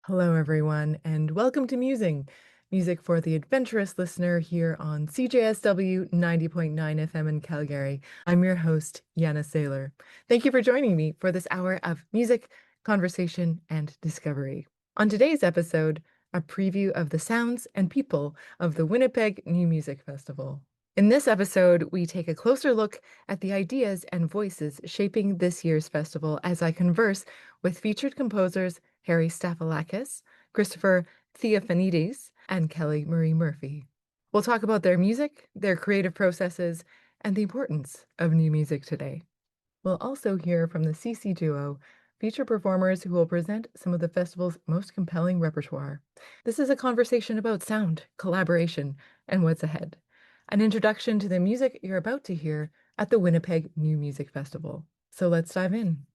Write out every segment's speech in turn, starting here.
Hello, everyone, and welcome to Musing, music for the adventurous listener here on CJSW 90.9 FM in Calgary. I'm your host, Janna Sailor. Thank you for joining me for this hour of music, conversation, and discovery. On today's episode, a preview of the sounds and people of the Winnipeg New Music Festival. In this episode, we take a closer look at the ideas and voices shaping this year's festival as I converse with featured composers Harry Stafylakis, Christopher Theofanidis, and Kelly Marie Murphy. We'll talk about their music, their creative processes, and the importance of new music today. We'll also hear from the CC Duo, feature performers who will present some of the festival's most compelling repertoire. This is a conversation about sound, collaboration, and what's ahead. An introduction to the music you're about to hear at the Winnipeg New Music Festival. So let's dive in.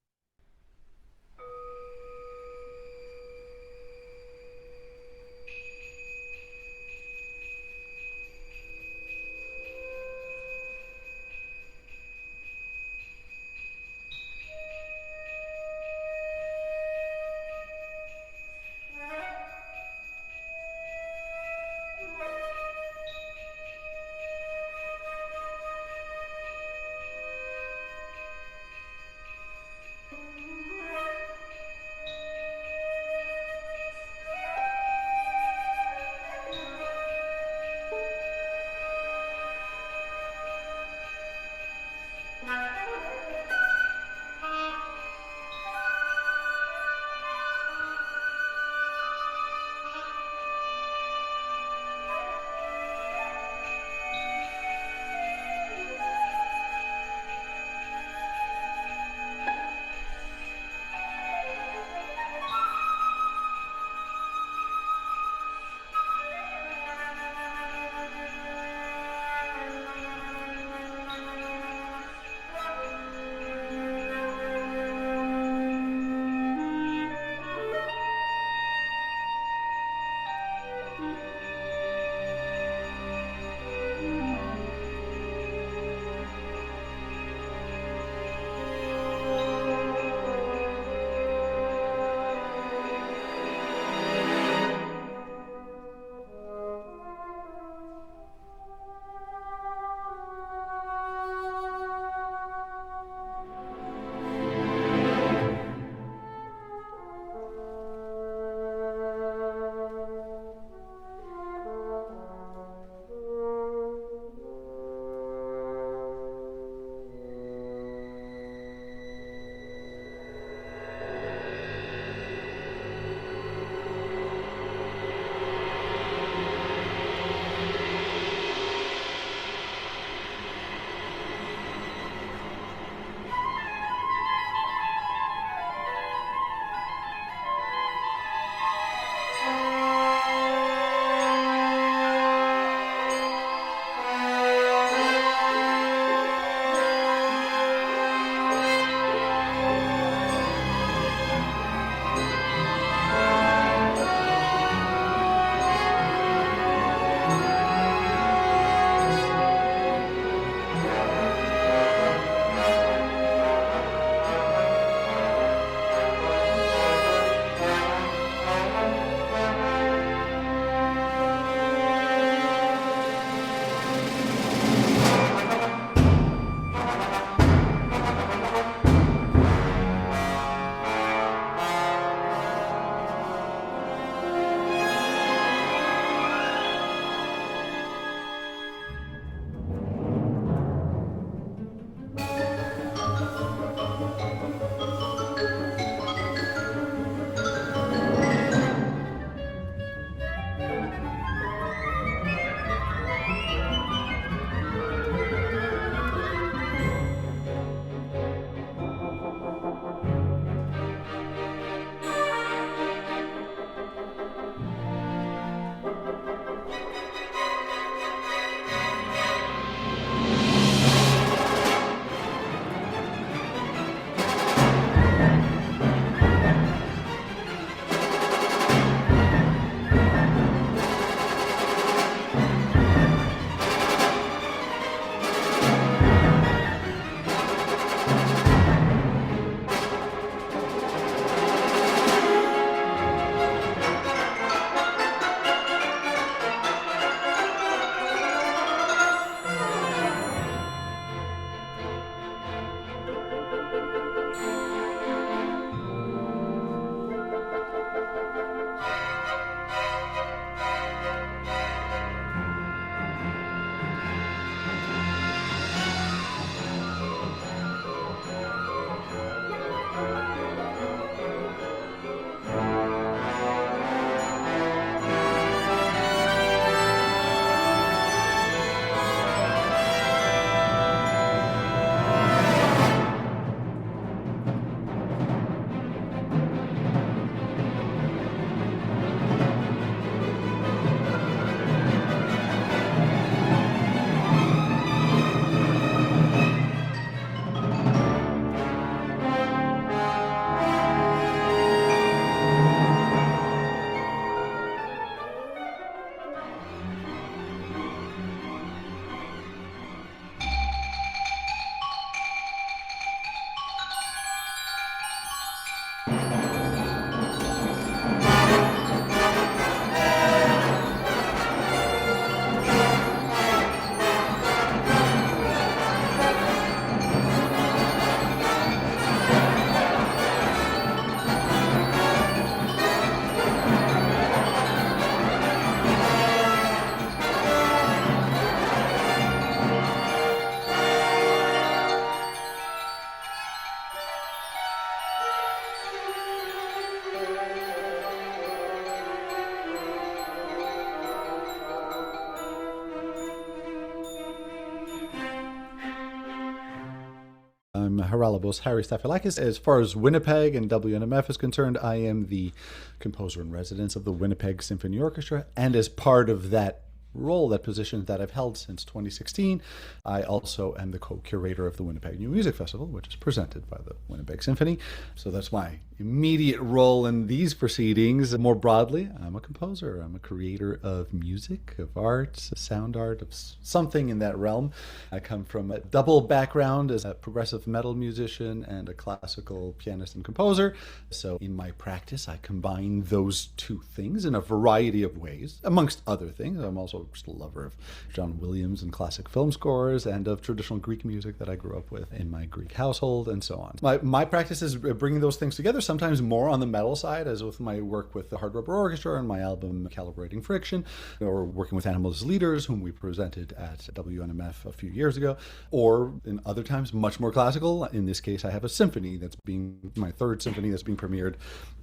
I'm Haralabos Harry Stafylakis. As far as Winnipeg and WNMF is concerned, I am the composer in residence of the Winnipeg Symphony Orchestra, and as part of that role, that position that I've held since 2016, I also am the co-curator of the Winnipeg New Music Festival, which is presented by the Winnipeg Symphony. So that's my immediate role in these proceedings. More broadly, I'm a composer. I'm a creator of music, of art, sound art, of something in that realm. I come from a double background as a progressive metal musician and a classical pianist and composer. So in my practice, I combine those two things in a variety of ways, amongst other things. I'm also just a lover of John Williams and classic film scores and of traditional Greek music that I grew up with in my Greek household and so on. My practice is bringing those things together, sometimes more on the metal side, as with my work with the Hard Rubber Orchestra and my album Calibrating Friction, or working with Animals as Leaders, whom we presented at WNMF a few years ago, or in other times much more classical. In this case, I have a symphony that's being my third symphony that's being premiered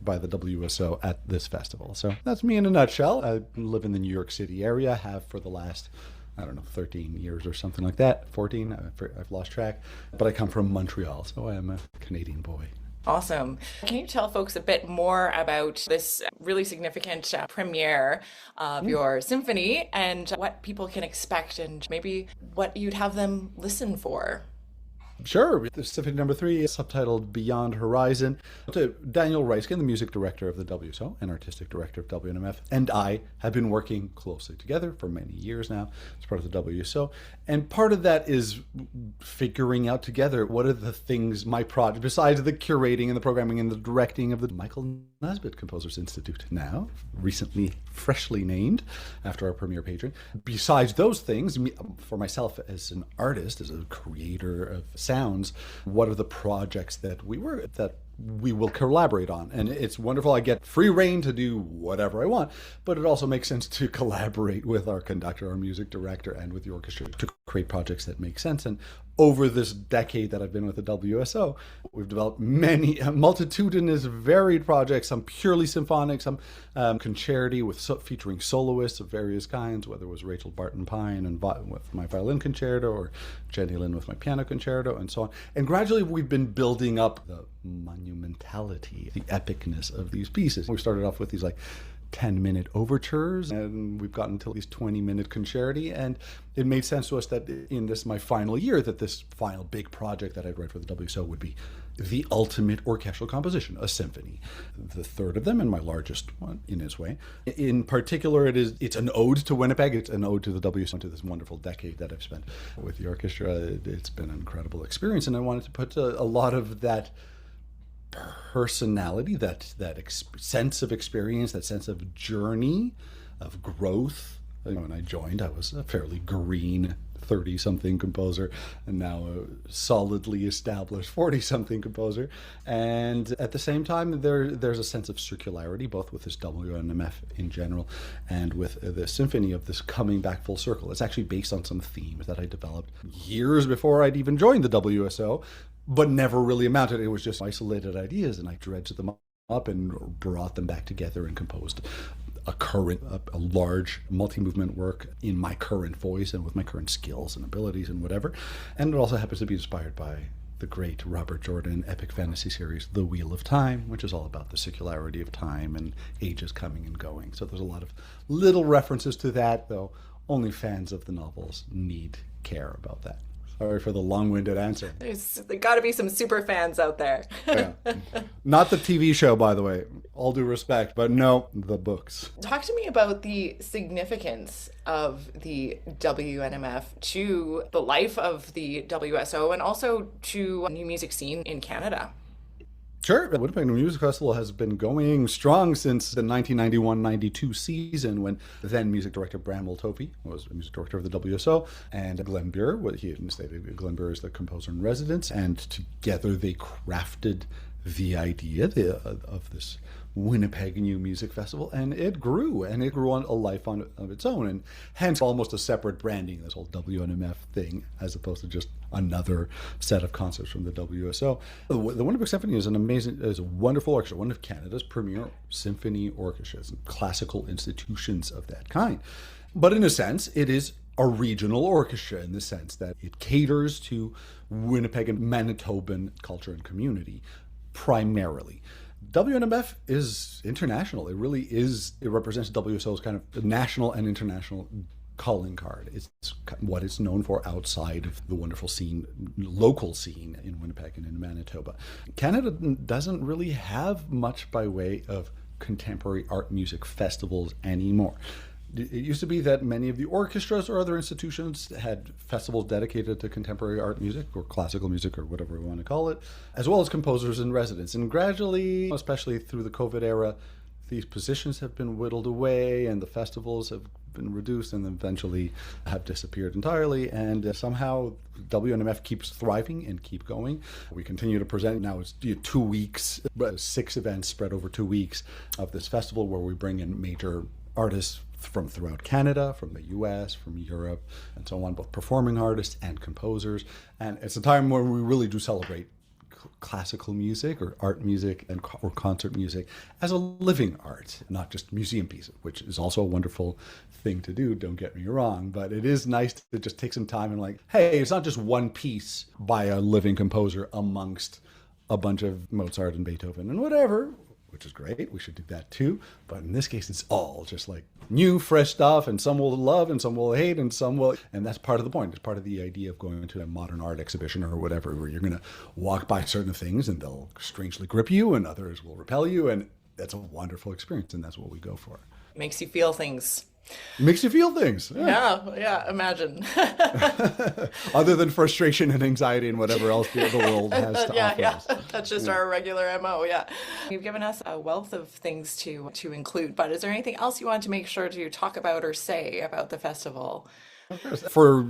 by the WSO at this festival. So that's me in a nutshell. I live in the New York City area, have for the last, 13 years or something like that, 14, I've lost track, but I come from Montreal, so I am a Canadian boy. Awesome. Can you tell folks a bit more about this really significant premiere of your symphony and what people can expect and maybe what you'd have them listen for? Sure. The Symphony Number 3 is subtitled Beyond Horizon. Daniel Reiskin, the music director of the WSO and artistic director of WNMF, and I have been working closely together for many years now as part of the WSO. And part of that is figuring out together what are the things, my project, besides the curating and the programming and the directing of the Michael Nesbitt Composers Institute, now recently freshly named after our premier patron. Besides those things, for myself as an artist, as a creator of sounds, what are the projects that we will collaborate on? And it's wonderful. I get free reign to do whatever I want, but it also makes sense to collaborate with our conductor, our music director, and with the orchestra to create projects that make sense. And over this decade that I've been with the WSO, we've developed many multitudinous varied projects, some purely symphonic, some concerti featuring soloists of various kinds, whether it was Rachel Barton Pine and with my violin concerto, or Jenny Lin with my piano concerto, and so on. And gradually we've been building up the monumentality, the epicness of these pieces. We started off with these 10-minute overtures, and we've gotten to these 20-minute concerti, and it made sense to us that in my final year, that this final big project that I'd write for the WSO would be the ultimate orchestral composition, a symphony. The third of them, and my largest one in its way. In particular, it's an ode to Winnipeg, it's an ode to the WSO, to this wonderful decade that I've spent with the orchestra. It's been an incredible experience, and I wanted to put a lot of that personality, that sense of experience, that sense of journey, of growth. When I joined, I was a fairly green 30-something composer, and now a solidly established 40-something composer. And at the same time, there's a sense of circularity, both with this WNMF in general and with the symphony, of this coming back full circle. It's actually based on some themes that I developed years before I'd even joined the WSO, but never really amounted. It was just isolated ideas, and I dredged them up and brought them back together and composed a large multi-movement work in my current voice and with my current skills and abilities and whatever. And it also happens to be inspired by the great Robert Jordan epic fantasy series, The Wheel of Time, which is all about the circularity of time and ages coming and going. So there's a lot of little references to that, though only fans of the novels need care about that. Sorry for the long-winded answer. There's got to be some super fans out there. Yeah. Not the TV show, by the way. All due respect, but no, the books. Talk to me about the significance of the WNMF to the life of the WSO and also to new music scene in Canada. Sure. The Winnipeg New Music Festival has been going strong since the 1991-92 season, when then music director Bramwell Tophy was the music director of the WSO, and Glenn Beer, Glenn Beer is the composer in residence, and together they crafted the idea of this Winnipeg New Music Festival, and it grew on a life of its own, and hence almost a separate branding, this whole WNMF thing, as opposed to just another set of concerts from the WSO. The Winnipeg Symphony is a wonderful orchestra, one of Canada's premier symphony orchestras, and classical institutions of that kind. But in a sense, it is a regional orchestra in the sense that it caters to Winnipeg and Manitoban culture and community primarily. WNMF is international. It really is. It represents WSO's kind of national and international calling card. It's what it's known for outside of the wonderful scene, local scene in Winnipeg and in Manitoba. Canada doesn't really have much by way of contemporary art music festivals anymore. It used to be that many of the orchestras or other institutions had festivals dedicated to contemporary art music or classical music or whatever we want to call it, as well as composers in residence. And gradually, especially through the COVID era, these positions have been whittled away and the festivals have been reduced and eventually have disappeared entirely. And somehow WNMF keeps thriving and keep going. We continue to present. Now it's 2 weeks, 6 events spread over 2 weeks of this festival where we bring in major artists from throughout Canada, from the US, from Europe, and so on, both performing artists and composers. And it's a time where we really do celebrate classical music or art music or concert music as a living art, not just museum piece, which is also a wonderful thing to do, don't get me wrong, but it is nice to just take some time and like, hey, it's not just one piece by a living composer amongst a bunch of Mozart and Beethoven and whatever, which is great. We should do that too. But in this case, it's all just like new, fresh stuff, and some will love and some will hate and some will. And that's part of the point. It's part of the idea of going to a modern art exhibition or whatever, where you're going to walk by certain things and they'll strangely grip you and others will repel you. And that's a wonderful experience. And that's what we go for. Makes you feel things. Makes you feel things. Yeah, imagine. Other than frustration and anxiety and whatever else the world has to offer us. That's just our regular MO, yeah. You've given us a wealth of things to include, but is there anything else you want to make sure to talk about or say about the festival? For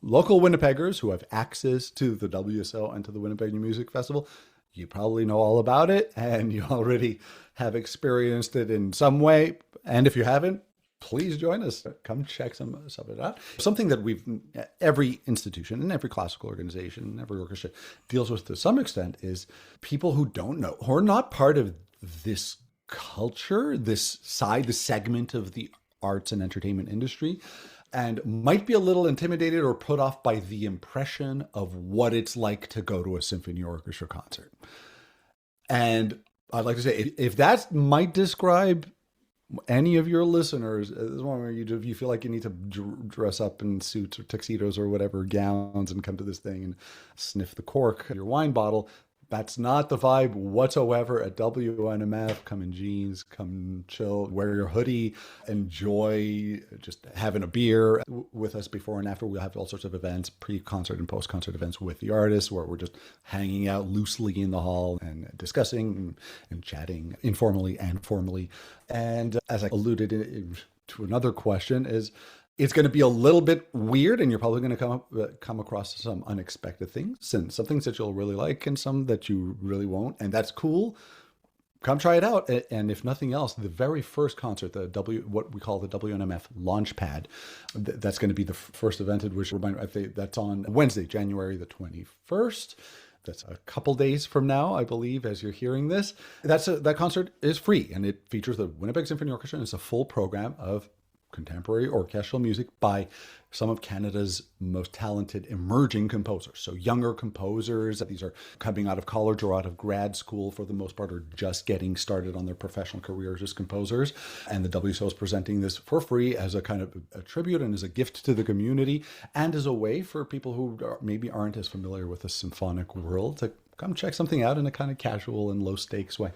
local Winnipeggers who have access to the WSO and to the Winnipeg New Music Festival, you probably know all about it and you already have experienced it in some way. And if you haven't, please join us. Come check some of it out. Something that every institution and every classical organization and every orchestra deals with to some extent is people who don't know, who are not part of this culture, this segment of the arts and entertainment industry, and might be a little intimidated or put off by the impression of what it's like to go to a symphony orchestra concert. And I'd like to say, if that might describe any of your listeners, this is one where you feel like you need to dress up in suits or tuxedos or whatever, gowns, and come to this thing and sniff the cork of your wine bottle. That's not the vibe whatsoever at WNMF. Come in jeans, come chill, wear your hoodie, enjoy just having a beer with us before and after. We'll have all sorts of events, pre-concert and post-concert events with the artists where we're just hanging out loosely in the hall and discussing and chatting informally and formally. And as I alluded to another question is, it's going to be a little bit weird and you're probably going to come across some unexpected things and some things that you'll really like and some that you really won't. And that's cool. Come try it out. And if nothing else, the very first concert, what we call the WNMF Launchpad, that's going to be the first event, which that's on Wednesday, January the 21st. That's a couple days from now, I believe, as you're hearing this. That concert is free and it features the Winnipeg Symphony Orchestra. And it's a full program of contemporary orchestral music by some of Canada's most talented emerging composers. So younger composers, these are coming out of college or out of grad school for the most part, or just getting started on their professional careers as composers. And the WSO is presenting this for free as a kind of a tribute and as a gift to the community and as a way for people who maybe aren't as familiar with the symphonic world to come check something out in a kind of casual and low stakes way.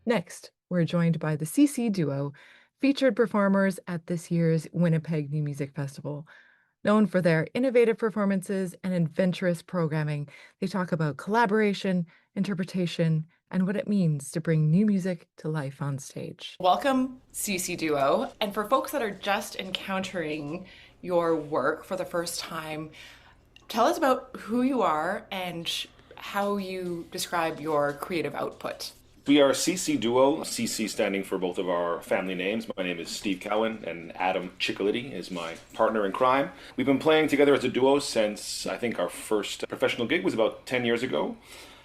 Next, we're joined by the CC Duo, featured performers at this year's Winnipeg New Music Festival. Known for their innovative performances and adventurous programming, they talk about collaboration, interpretation, and what it means to bring new music to life on stage. Welcome, CC Duo. And for folks that are just encountering your work for the first time, tell us about who you are and how you describe your creative output. We are CC Duo, CC standing for both of our family names. My name is Steve Cowan, and Adam Ciccolitti is my partner in crime. We've been playing together as a duo since I think our first professional gig was about 10 years ago.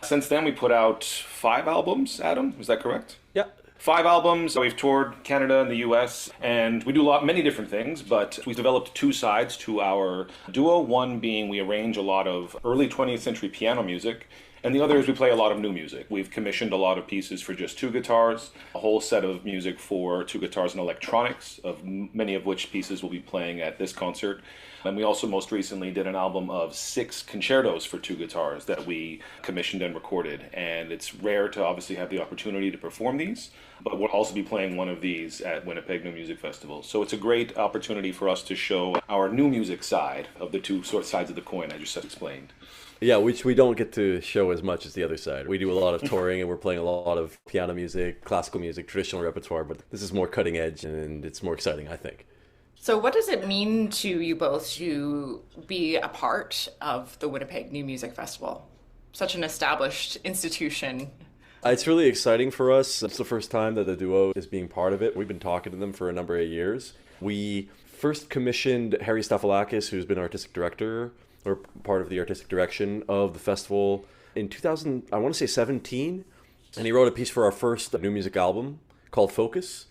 Since then, we put out 5 albums, Adam, is that correct? Yeah. 5 albums. We've toured Canada and the US, and we do many different things, but we've developed 2 sides to our duo. One being we arrange a lot of early 20th century piano music, and the other is we play a lot of new music. We've commissioned a lot of pieces for just 2 guitars, a whole set of music for 2 guitars and electronics, of many of which pieces we'll be playing at this concert. And we also most recently did an album of 6 concertos for 2 guitars that we commissioned and recorded. And it's rare to obviously have the opportunity to perform these, but we'll also be playing one of these at Winnipeg New Music Festival. So it's a great opportunity for us to show our new music side of the 2 sort of sides of the coin I just explained. Yeah, which we don't get to show as much as the other side. We do a lot of touring and we're playing a lot of piano music, classical music, traditional repertoire, but this is more cutting edge and it's more exciting, I think. So what does it mean to you both to be a part of the Winnipeg New Music Festival? Such an established institution. It's really exciting for us. It's the first time that the duo is being part of it. We've been talking to them for a number of years. We first commissioned Harry Stafylakis, who's been artistic director, or part of the artistic direction of the festival in 2017, and he wrote a piece for our first new music album called Focus,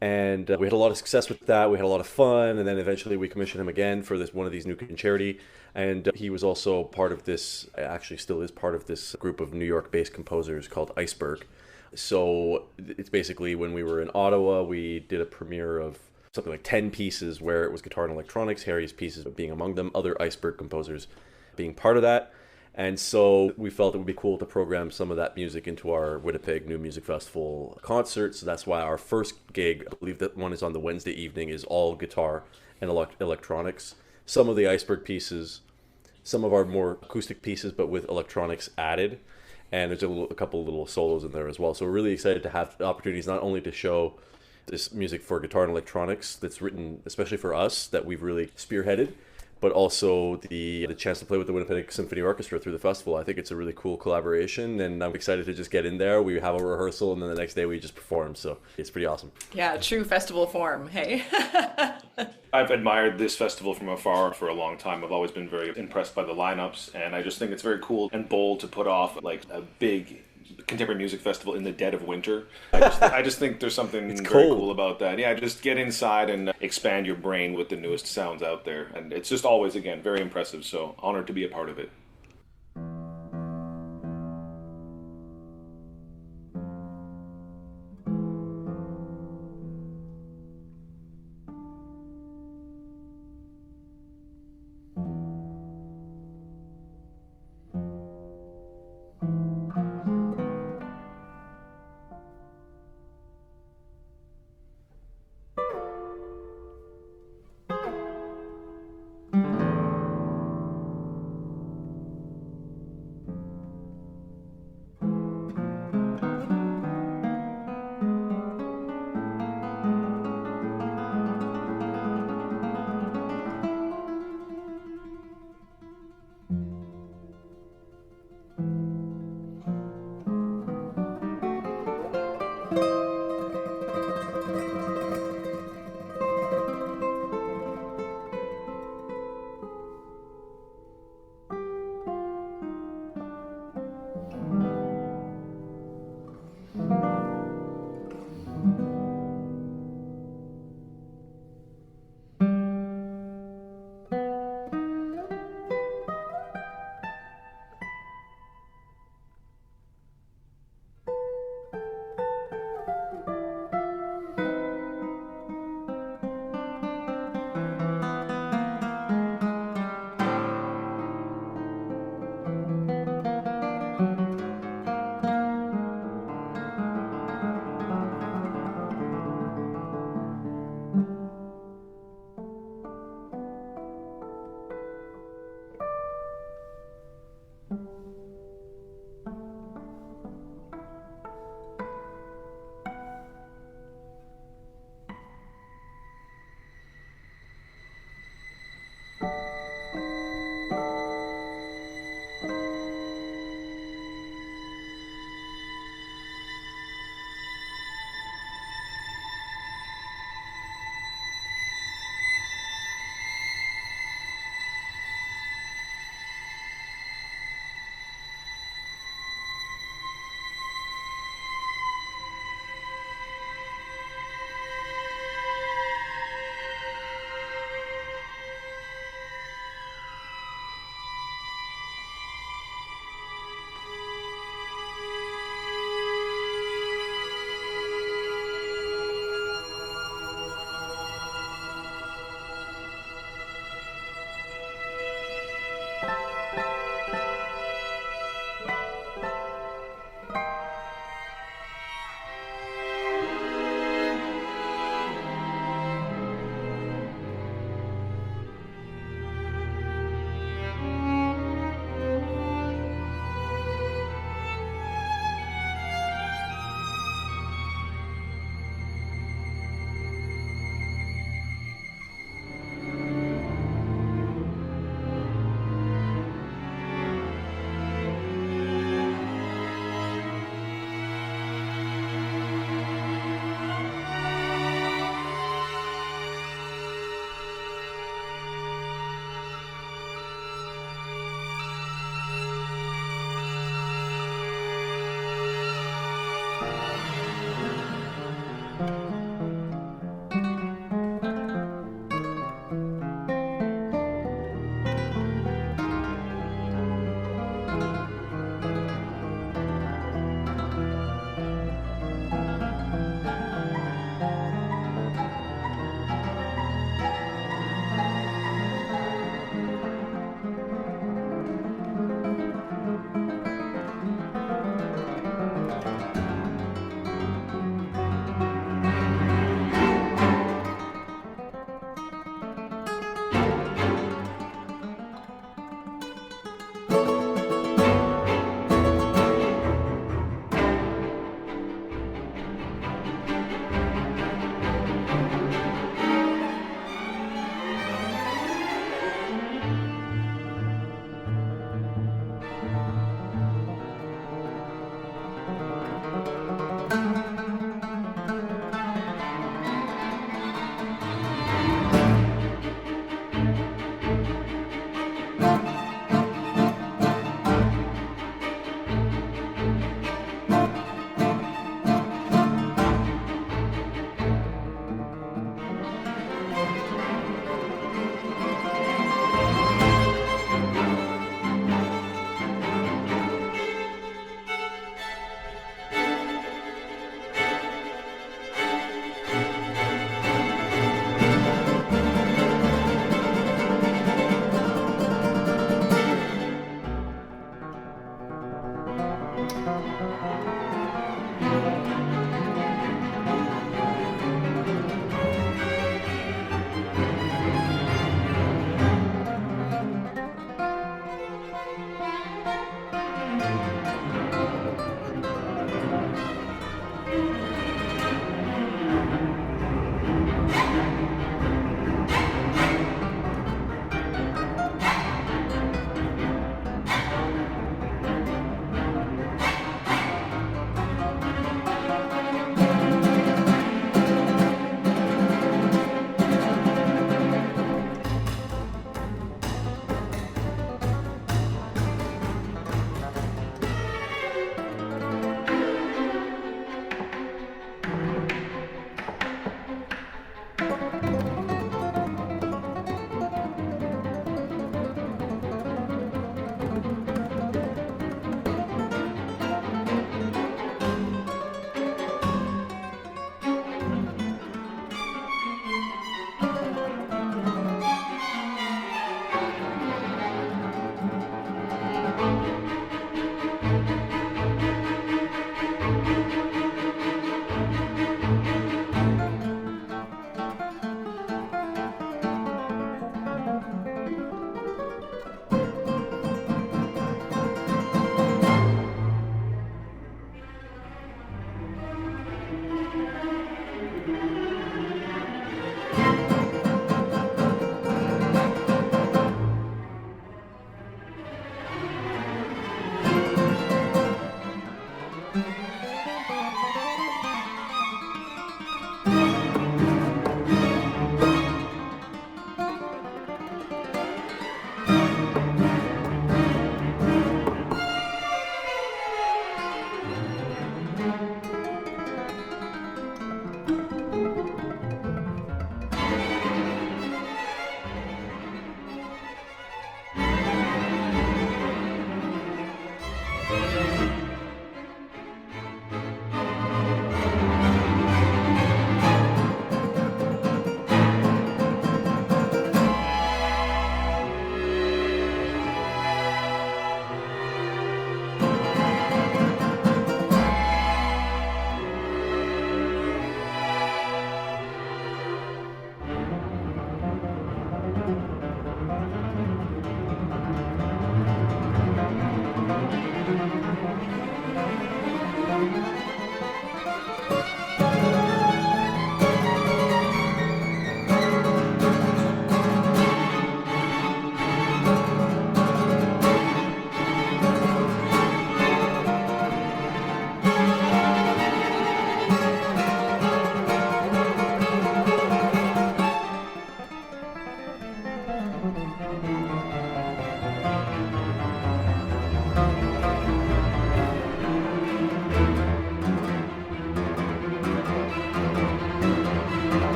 and we had a lot of success with that. We had a lot of fun, and then eventually we commissioned him again for one of these new concerti, and he was also part of this, actually still is part of this group of New York-based composers called Iceberg. So it's basically when we were in Ottawa, we did a premiere of something like 10 pieces where it was guitar and electronics, Harry's pieces being among them, other Iceberg composers being part of that. And so we felt it would be cool to program some of that music into our Winnipeg New Music Festival concert. So that's why our first gig, I believe that one is on the Wednesday evening, is all guitar and electronics. Some of the Iceberg pieces, some of our more acoustic pieces, but with electronics added. And there's a couple of little solos in there as well. So we're really excited to have the opportunities not only to show this music for guitar and electronics that's written especially for us, that we've really spearheaded, but also the chance to play with the Winnipeg Symphony Orchestra through the festival. I think it's a really cool collaboration, and I'm excited to just get in there. We have a rehearsal, and then the next day we just perform, so it's pretty awesome. Yeah, true festival form, hey? I've admired this festival from afar for a long time. I've always been very impressed by the lineups, and I just think it's very cool and bold to put off like a big contemporary music festival in the dead of winter. I just think there's something very cool about that. Yeah, just get inside and expand your brain with the newest sounds out there. And it's just always, again, very impressive. So honored to be a part of it.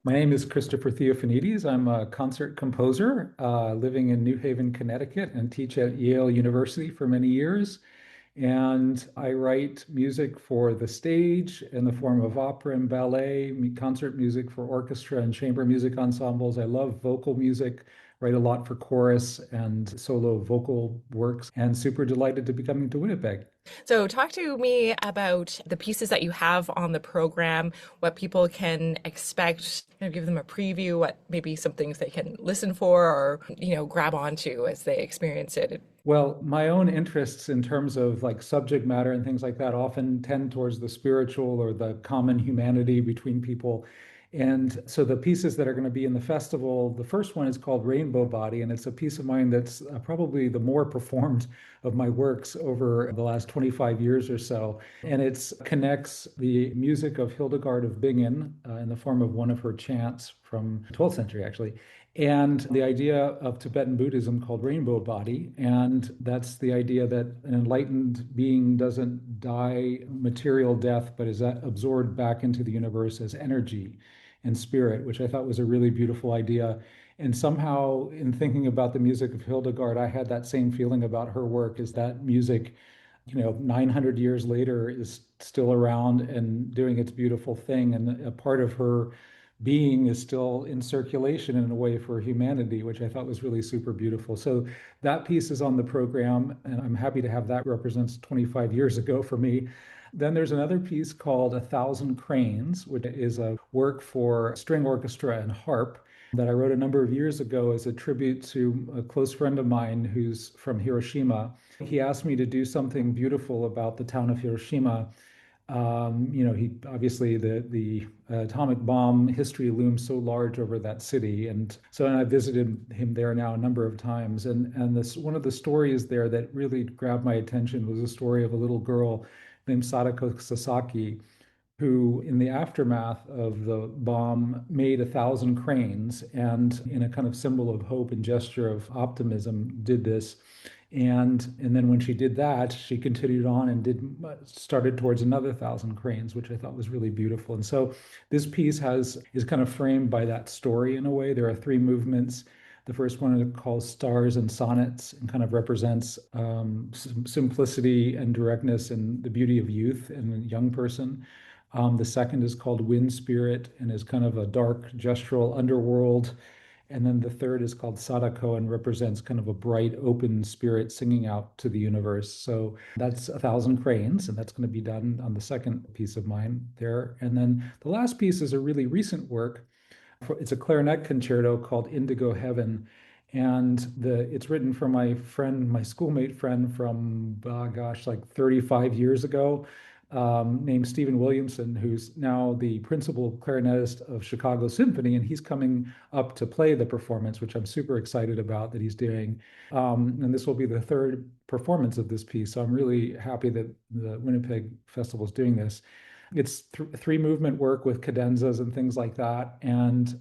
My name is Christopher Theofanidis. I'm a concert composer living in New Haven, Connecticut, and teach at Yale University for many years. And I write music for the stage in the form of opera and ballet, concert music for orchestra and chamber music ensembles. I love vocal music, write a lot for chorus and solo vocal works, and super delighted to be coming to Winnipeg. So, talk to me about the pieces that you have on the program, what people can expect, give them a preview, what maybe some things they can listen for or, grab onto as they experience it. Well, my own interests in terms of like subject matter and things like that often tend towards the spiritual or the common humanity between people. And so the pieces that are going to be in the festival, the first one is called Rainbow Body, and it's a piece of mine that's probably the more performed of my works over the last 25 years or so. And it connects the music of Hildegard of Bingen in the form of one of her chants from the 12th century, actually, and the idea of Tibetan Buddhism called Rainbow Body. And that's the idea that an enlightened being doesn't die material death, but is absorbed back into the universe as energy and spirit, which I thought was a really beautiful idea. And somehow, in thinking about the music of Hildegard, I had that same feeling about her work, is that music, 900 years later, is still around and doing its beautiful thing. And a part of her being is still in circulation in a way for humanity, which I thought was really super beautiful. So that piece is on the program, and I'm happy to have that. Represents 25 years ago for me. Then there's another piece called A Thousand Cranes, which is a work for string orchestra and harp that I wrote a number of years ago as a tribute to a close friend of mine who's from Hiroshima. He asked me to do something beautiful about the town of Hiroshima. He obviously the atomic bomb history looms so large over that city, and I visited him there now a number of times. And this one of the stories there that really grabbed my attention was a story of a little girl named Sadako Sasaki, who, in the aftermath of the bomb, made 1,000 cranes, and in a kind of symbol of hope and gesture of optimism, did this. And then when she did that, she continued on and started towards another 1,000 cranes, which I thought was really beautiful. And so this piece is kind of framed by that story in a way. There are three movements. The first one is called Stars and Sonnets, and kind of represents simplicity and directness and the beauty of youth in a young person. The second is called Wind Spirit and is kind of a dark gestural underworld. And then the third is called Sadako and represents kind of a bright, open spirit singing out to the universe. So that's 1,000 Cranes, and that's going to be done on the second piece of mine there. And then the last piece is a really recent work. It's a clarinet concerto called Indigo Heaven. And it's written for my friend, my schoolmate friend from, like 35 years ago, named Stephen Williamson, who's now the principal clarinetist of Chicago Symphony, and he's coming up to play the performance, which I'm super excited about that he's doing. And this will be the third performance of this piece, so I'm really happy that the Winnipeg Festival is doing this. It's three movement work with cadenzas and things like that, and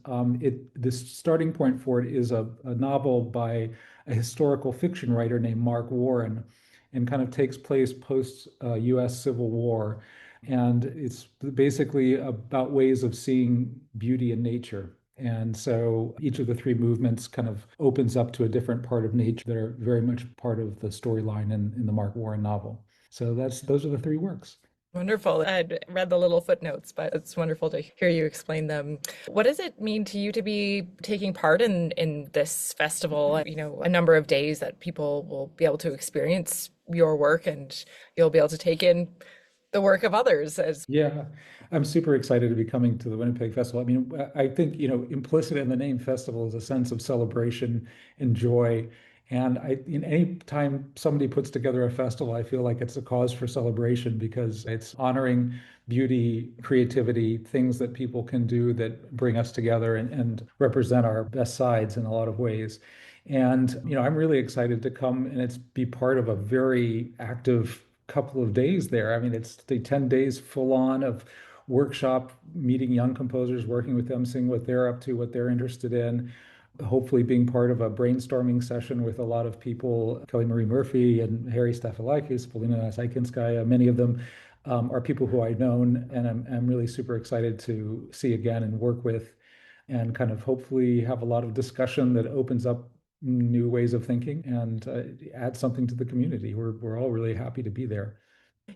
this starting point for it is a novel by a historical fiction writer named Mark Warren, and kind of takes place post US Civil War. And it's basically about ways of seeing beauty in nature. And so each of the three movements kind of opens up to a different part of nature that are very much part of the storyline in the Mark Warren novel. So those are the three works. Wonderful. I'd read the little footnotes, but it's wonderful to hear you explain them. What does it mean to you to be taking part in this festival? A number of days that people will be able to experience your work, and you'll be able to take in the work of others. Yeah, I'm super excited to be coming to the Winnipeg Festival. I mean, I think, implicit in the name festival is a sense of celebration and joy. And in any time somebody puts together a festival, I feel like it's a cause for celebration because it's honoring beauty, creativity, things that people can do that bring us together and represent our best sides in a lot of ways. And, I'm really excited to come and be part of a very active couple of days there. I mean, it's the 10 days full on of workshop, meeting young composers, working with them, seeing what they're up to, what they're interested in, hopefully being part of a brainstorming session with a lot of people. Kelly Marie Murphy and Harry Stafylakis, Polina Saikinskaya, many of them are people who I've known, and I'm really super excited to see again and work with. and kind of hopefully have a lot of discussion that opens up new ways of thinking and add something to the community. We're all really happy to be there.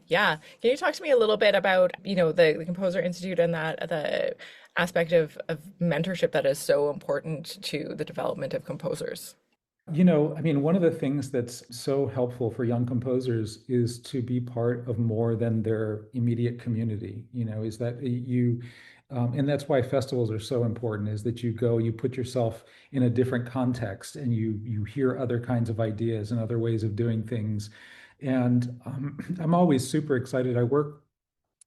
Yeah. Can you talk to me a little bit about, the Composer Institute and that the aspect of mentorship that is so important to the development of composers? One of the things that's so helpful for young composers is to be part of more than their immediate community, is that and that's why festivals are so important, is that you put yourself in a different context and you hear other kinds of ideas and other ways of doing things. And I'm always super excited. I work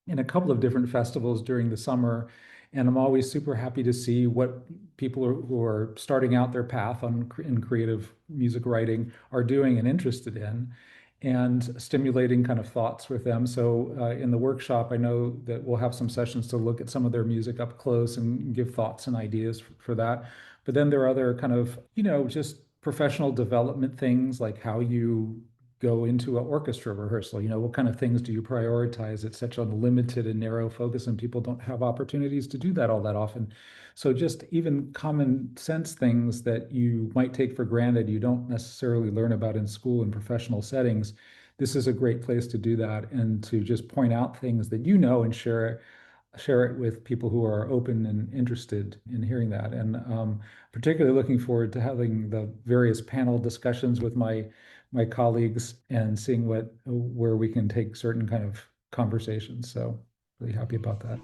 in a couple of different festivals during the summer, and I'm always super happy to see what people who are starting out their path in creative music writing are doing and interested in, and stimulating kind of thoughts with them. So in the workshop, I know that we'll have some sessions to look at some of their music up close and give thoughts and ideas for that. But then there are other kind of, just professional development things, like how you go into an orchestra rehearsal. What kind of things do you prioritize? It's such a limited and narrow focus, and people don't have opportunities to do that all that often. So just even common sense things that you might take for granted, you don't necessarily learn about in school and professional settings. This is a great place to do that, and to just point out things that and share it with people who are open and interested in hearing that. And particularly looking forward to having the various panel discussions with my colleagues and seeing where we can take certain kind of conversations. So really happy about that.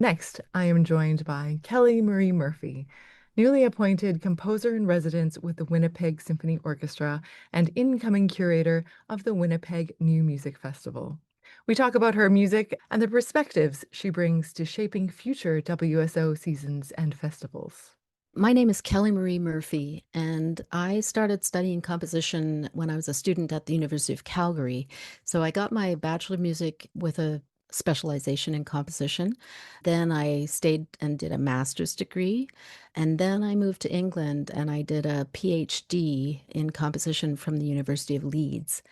Next, I am joined by Kelly Marie Murphy, newly appointed composer in residence with the Winnipeg Symphony Orchestra and incoming curator of the Winnipeg New Music Festival. We talk about her music and the perspectives she brings to shaping future WSO seasons and festivals. My name is Kelly Marie Murphy, and I started studying composition when I was a student at the University of Calgary. So I got my Bachelor of Music with a specialization in composition. Then I stayed and did a master's degree. And then I moved to England and I did a PhD in composition from the University of Leeds.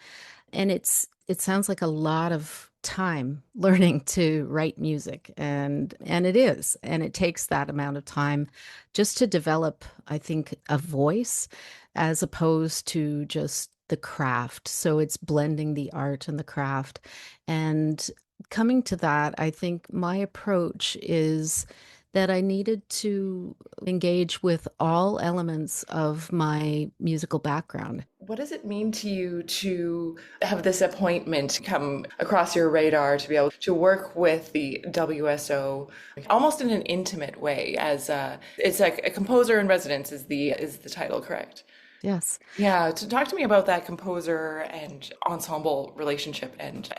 And it sounds like a lot of time learning to write music, and it is, and it takes that amount of time just to develop, I think, a voice as opposed to just the craft. So it's blending the art and the craft. And coming to that, I think my approach is that I needed to engage with all elements of my musical background. What does it mean to you to have this appointment come across your radar to be able to work with the WSO almost in an intimate way? As it's like a composer in residence is the title, correct? Yes. Yeah. To talk to me about that composer and ensemble relationship and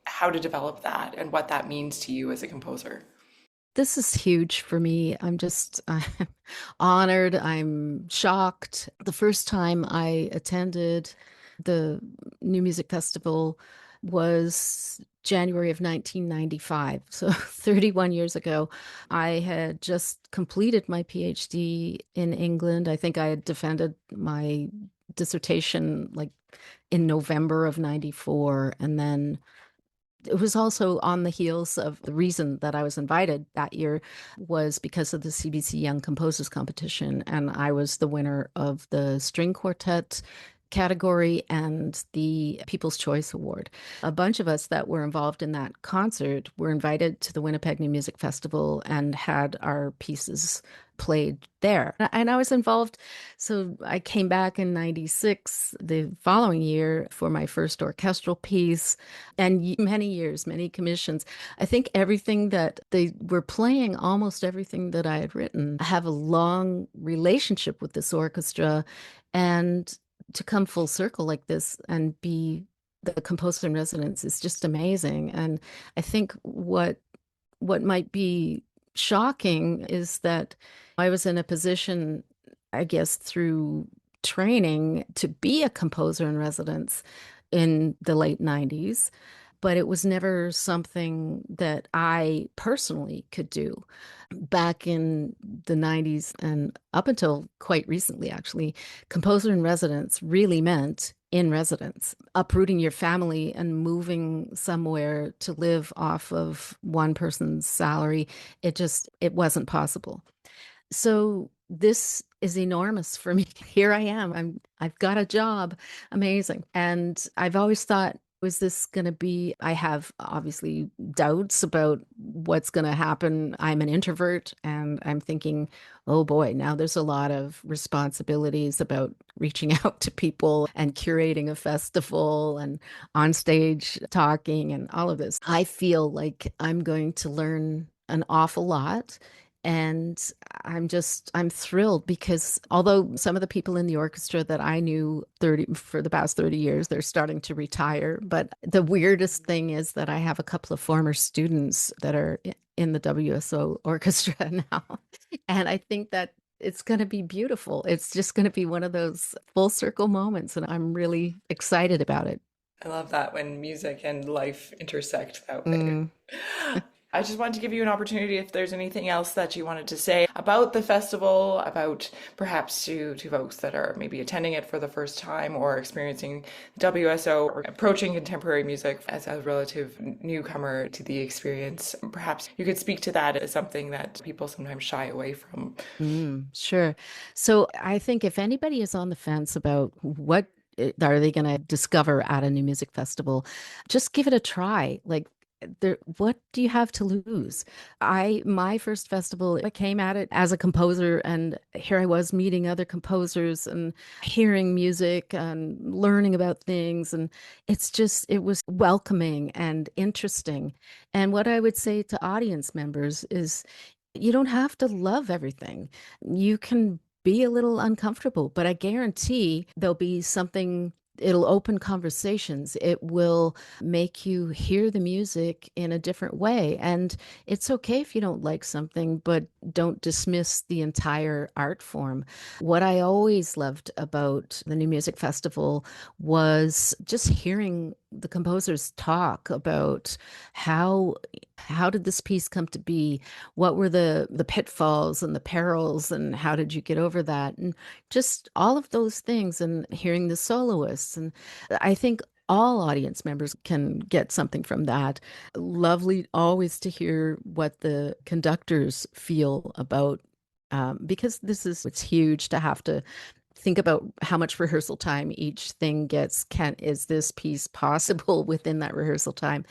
how to develop that and what that means to you as a composer. This is huge for me. I'm honored. I'm shocked. The first time I attended the New Music Festival was January of 1995. So 31 years ago, I had just completed my PhD in England. I think I had defended my dissertation like in November of 94. And then it was also on the heels of the reason that I was invited that year was because of the CBC Young Composers Competition. And I was the winner of the string quartet category and the People's Choice Award. A bunch of us that were involved in that concert were invited to the Winnipeg New Music Festival and had our pieces played there. And I was involved. So I came back in 96, the following year, for my first orchestral piece, and many years, many commissions. I think everything that they were playing, almost everything that I had written, I have a long relationship with this orchestra. And to come full circle like this and be the composer in residence is just amazing. And I think what might be shocking is that I was in a position, I guess, through training to be a composer in residence in the late 90s, but it was never something that I personally could do. Back in the 90s and up until quite recently, actually, composer in residence really meant in residence, uprooting your family and moving somewhere to live off of one person's salary. It wasn't possible. So this is enormous for me. Here I am. I've got a job. Amazing. And I've always thought, was this going to be, I have obviously doubts about what's going to happen. I'm an introvert and I'm thinking, oh boy, now there's a lot of responsibilities about reaching out to people and curating a festival and on stage talking and all of this. I feel like I'm going to learn an awful lot. And I'm thrilled because although some of the people in the orchestra that I knew for the past 30 years, they're starting to retire. But the weirdest thing is that I have a couple of former students that are in the WSO orchestra now. And I think that it's going to be beautiful. It's just going to be one of those full circle moments. And I'm really excited about it. I love that when music and life intersect that way. I just wanted to give you an opportunity if there's anything else that you wanted to say about the festival, about perhaps to folks that are maybe attending it for the first time or experiencing WSO or approaching contemporary music as a relative newcomer to the experience. Perhaps you could speak to that as something that people sometimes shy away from. Sure. So I think if anybody is on the fence about what are they going to discover at a new music festival, just give it a try. Like, what do you have to lose? My first festival, I came at it as a composer, and here I was meeting other composers and hearing music and learning about things. And it was welcoming and interesting. And what I would say to audience members is you don't have to love everything. You can be a little uncomfortable, but I guarantee there'll be something. It'll open conversations. It will make you hear the music in a different way. And it's okay if you don't like something, but don't dismiss the entire art form. What I always loved about the New Music Festival was just hearing the composers talk about how did this piece come to be? What were the pitfalls and the perils, and how did you get over that? And just all of those things, and hearing the soloists. And I think all audience members can get something from that. Lovely always to hear what the conductors feel about, because it's huge to have to think about how much rehearsal time each thing gets. Is this piece possible within that rehearsal time?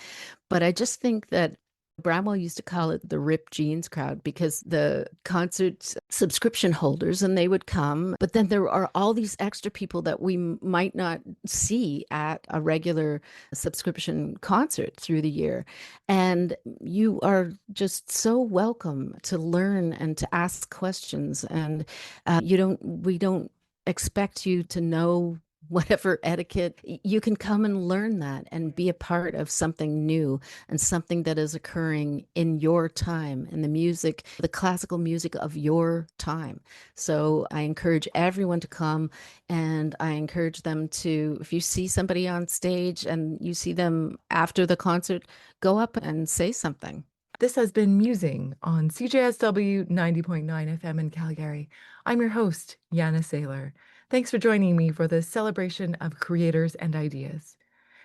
But I just think that Bramwell used to call it the ripped jeans crowd, because the concert subscription holders, and they would come, but then there are all these extra people that we might not see at a regular subscription concert through the year. And you are just so welcome to learn and to ask questions. And we don't expect you to know whatever etiquette. You can come and learn that and be a part of something new and something that is occurring in your time, in the classical music of your time. So I encourage everyone to come, and I encourage them to, if you see somebody on stage and you see them after the concert, go up and say something. This has been Musing on CJSW 90.9 FM in Calgary. I'm your host, Janna Sailor. Thanks for joining me for this celebration of creators and ideas.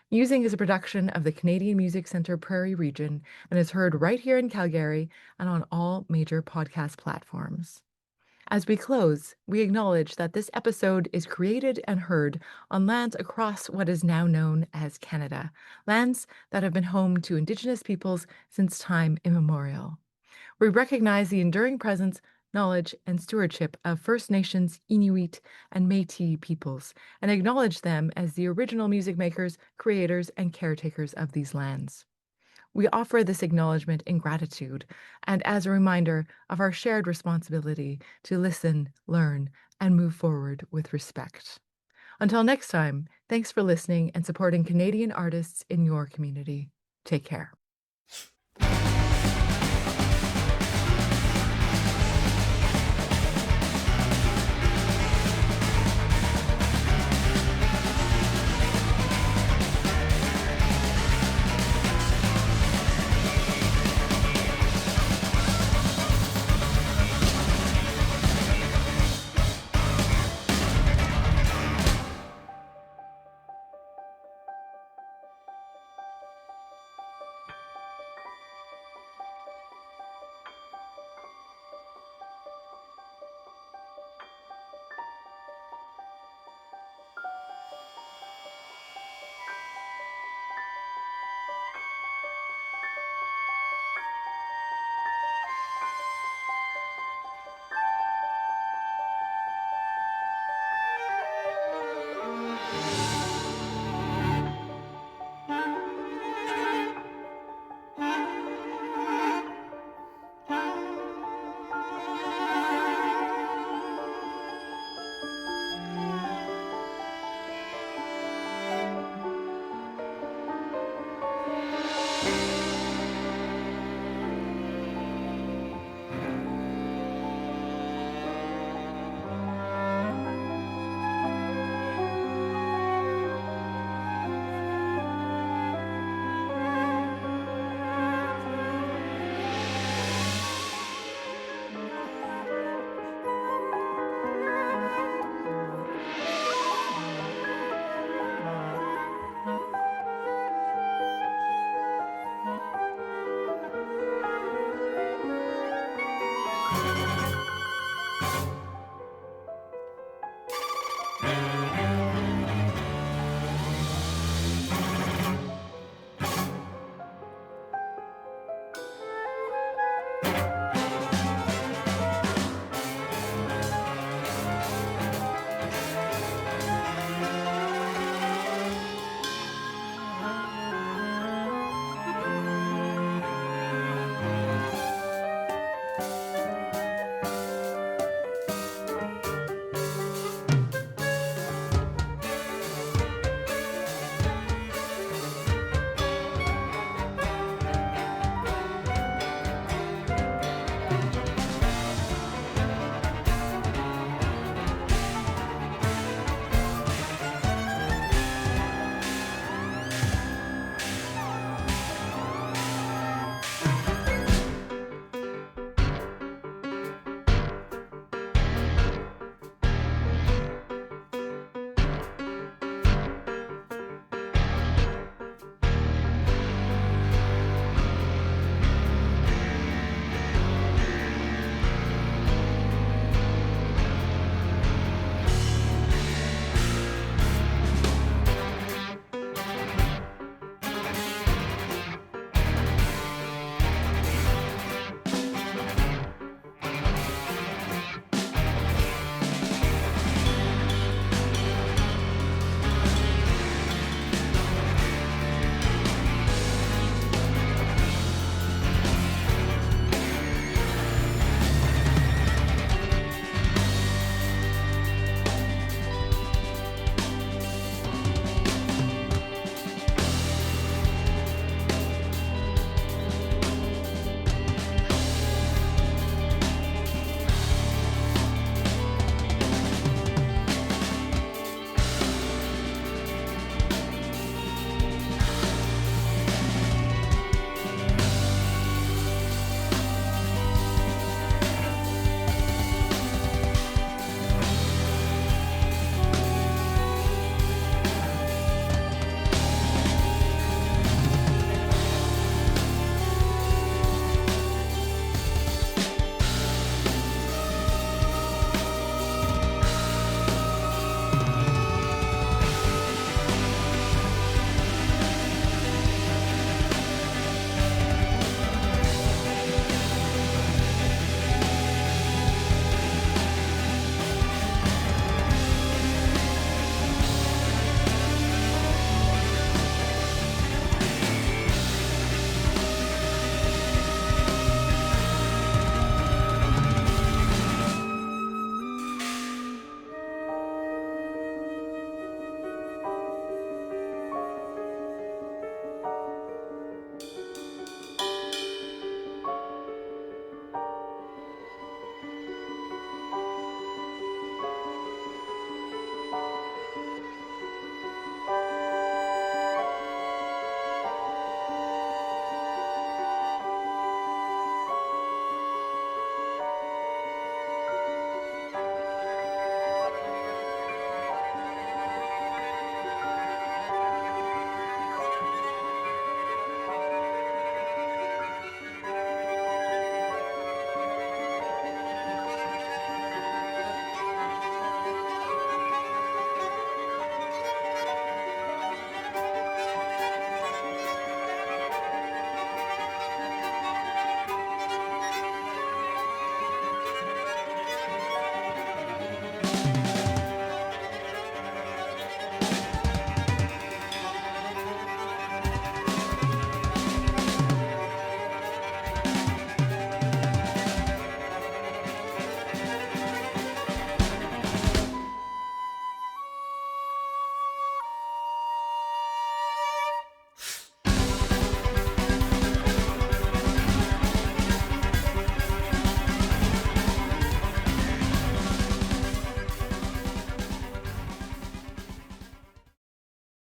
Musing is a production of the Canadian Music Centre Prairie Region and is heard right here in Calgary and on all major podcast platforms. As we close, we acknowledge that this episode is created and heard on lands across what is now known as Canada, lands that have been home to Indigenous peoples since time immemorial. We recognize the enduring presence, knowledge, and stewardship of First Nations, Inuit, and Métis peoples, and acknowledge them as the original music makers, creators, and caretakers of these lands. We offer this acknowledgement in gratitude and as a reminder of our shared responsibility to listen, learn, and move forward with respect. Until next time, thanks for listening and supporting Canadian artists in your community. Take care.